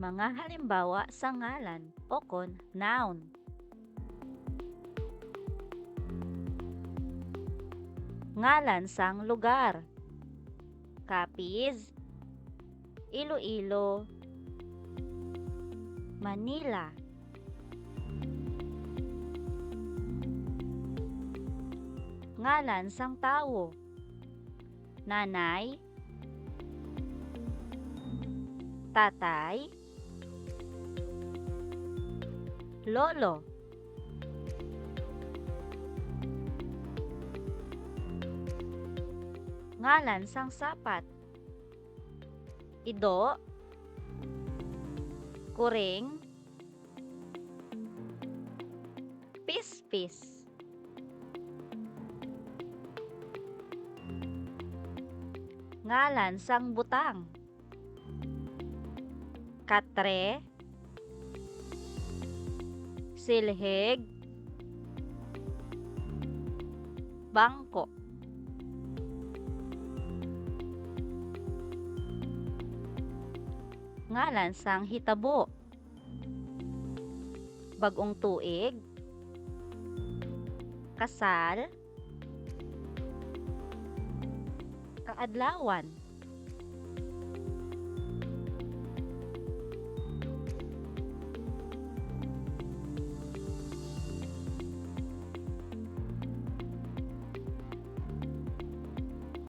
Mga halimbawa sa ngalan o noun. Ngalan sang lugar: Capiz, Iloilo, Manila. Ngalan sang tawo: nanay, tatay, lolo. Ngalan sang sapat: ido, kuring, pispis. Ngalan sang butang: katre, silhig, bangko. Ngalan sang hitabo: bagong tuig, kasal, kaadlawan.